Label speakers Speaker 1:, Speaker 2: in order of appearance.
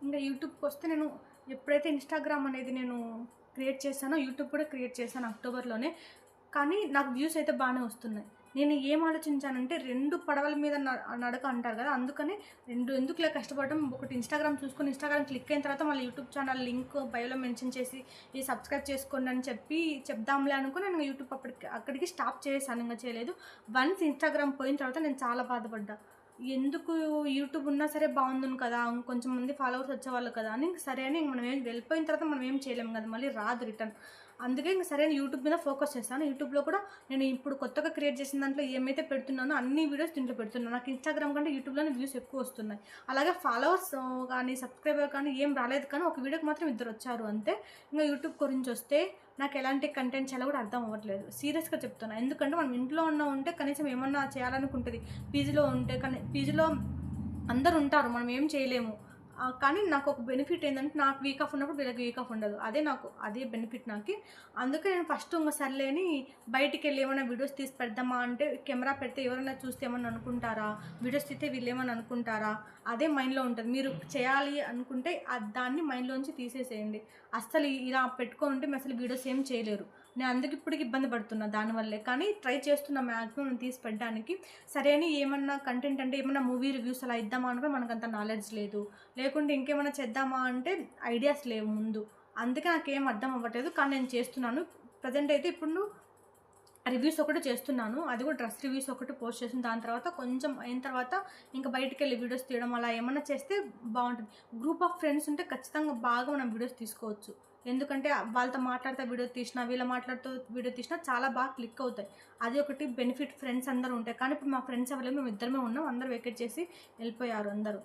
Speaker 1: ఇంకా యూట్యూబ్కి వస్తే నేను ఎప్పుడైతే ఇన్స్టాగ్రామ్ అనేది నేను క్రియేట్ చేశానో యూట్యూబ్ కూడా క్రియేట్ చేశాను అక్టోబర్లోనే. కానీ నాకు వ్యూస్ అయితే బాగానే వస్తున్నాయి. నేను ఏం ఆలోచించానంటే 2 పడవల మీద నడక అంటారు కదా, అందుకని 2 ఎందుకులే కష్టపడడం, ఒకటి ఇన్స్టాగ్రామ్ చూసుకొని ఇన్స్టాగ్రామ్ క్లిక్ అయిన తర్వాత మళ్ళీ యూట్యూబ్ ఛానల్ లింక్ బయోలో మెన్షన్ చేసి ఇది సబ్స్క్రైబ్ చేసుకోండి అని చెప్పి చెప్దాంలే అనుకుని నేను యూట్యూబ్ అక్కడికి స్టాప్ చేశాను, ఇంకా చేయలేదు. వన్స్ ఇన్స్టాగ్రామ్ పోయిన తర్వాత నేను చాలా బాధపడ్డా. ఎందుకు యూట్యూబ్ ఉన్నా సరే బాగుందును కదా, కొంచెం మంది ఫాలోవర్స్ వచ్చేవాళ్ళు కదా అని. సరే అని మనం ఏం వెళ్ళిపోయిన తర్వాత మనం ఏం చేయలేము కదా, మళ్ళీ రాదు రిటర్న్. అందుకే ఇంక సరే యూట్యూబ్ మీద ఫోకస్ చేస్తాను. యూట్యూబ్లో కూడా నేను ఇప్పుడు కొత్తగా క్రియేట్ చేసిన దాంట్లో ఏమైతే పెడుతున్నానో అన్ని వీడియోస్ దీంట్లో పెడుతున్నాను. నాకు ఇన్స్టాగ్రామ్ కంటే యూట్యూబ్లోనే వ్యూస్ ఎక్కువ వస్తున్నాయి. అలాగే ఫాలోవర్స్ కానీ సబ్స్క్రైబర్ కానీ ఏం రాలేదు, కానీ ఒక వీడియోకి మాత్రం 2 వచ్చారు అంతే. ఇంకా యూట్యూబ్ గురించి వస్తే నాకు ఎలాంటి కంటెంట్ చేయాలో కూడా అర్థం అవ్వట్లేదు, సీరియస్గా చెప్తున్నాను. ఎందుకంటే మనం ఇంట్లో ఉంటే కనీసం ఏమన్నా చేయాలనుకుంటుంది. పీజీలో ఉంటే కానీ పీజీలో అందరు ఉంటారు, మనం ఏం చేయలేము. కానీ నాకు ఒక బెనిఫిట్ ఏంటంటే నాకు వీక్ ఆఫ్ ఉన్నప్పుడు వీళ్ళకి వీక్ ఆఫ్ ఉండదు. అదే బెనిఫిట్ నాకు. అందుకే నేను ఫస్ట్ ఇంకా సర్లేని బయటికి వెళ్ళి ఏమైనా వీడియోస్ తీసి పెడదామా అంటే, కెమెరా పెడితే ఎవరైనా చూస్తే ఏమన్నా అనుకుంటారా, వీడియోస్ తీస్తే వీళ్ళు ఏమన్నా అనుకుంటారా, అదే మైండ్లో ఉంటుంది. మీరు చేయాలి అనుకుంటే దాన్ని మైండ్లోంచి తీసేసేయండి. అస్సలు ఇలా పెట్టుకొని ఉంటే మీరు అసలు వీడియోస్ ఏం చేయలేరు. నేను అందుకు ఇప్పటికి ఇబ్బంది పడుతున్నా దానివల్లే. కానీ ట్రై చేస్తున్నా మ్యాక్సిమం నేను తీసి పెట్టడానికి. సరే అని ఏమన్నా కంటెంట్ అంటే ఏమన్నా మూవీ రివ్యూస్ అలా ఇద్దామా అనుకో మనకు అంత నాలెడ్జ్ లేదు, లేకుంటే ఇంకేమైనా చేద్దామా అంటే ఐడియాస్ లేవు ముందు. అందుకే నాకేం అర్థం అవ్వట్లేదు. కానీ నేను చేస్తున్నాను. ప్రజెంట్ అయితే ఇప్పుడు రివ్యూస్ ఒకటి చేస్తున్నాను, అది కూడా డ్రెస్ రివ్యూస్ ఒకటి పోస్ట్ చేసిన. దాని తర్వాత కొంచెం అయిన తర్వాత ఇంకా బయటికి వెళ్ళి వీడియోస్ తీయడం అలా ఏమన్నా చేస్తే బాగుంటుంది. గ్రూప్ ఆఫ్ ఫ్రెండ్స్ ఉంటే ఖచ్చితంగా బాగా మనం వీడియోస్ తీసుకోవచ్చు. ఎందుకంటే వాళ్ళతో మాట్లాడుతూ వీడియో తీసినా, వీళ్ళ మాట్లాడుతూ వీడియో తీసినా చాలా బాగా క్లిక్ అవుతాయి. అది ఒకటి బెనిఫిట్, ఫ్రెండ్స్ అందరూ ఉంటాయి. కానీ ఇప్పుడు మా ఫ్రెండ్స్ ఎవరైనా మేము ఇద్దరమే ఉన్నాం, అందరూ వెకేట్ చేసి వెళ్ళిపోయారు అందరూ.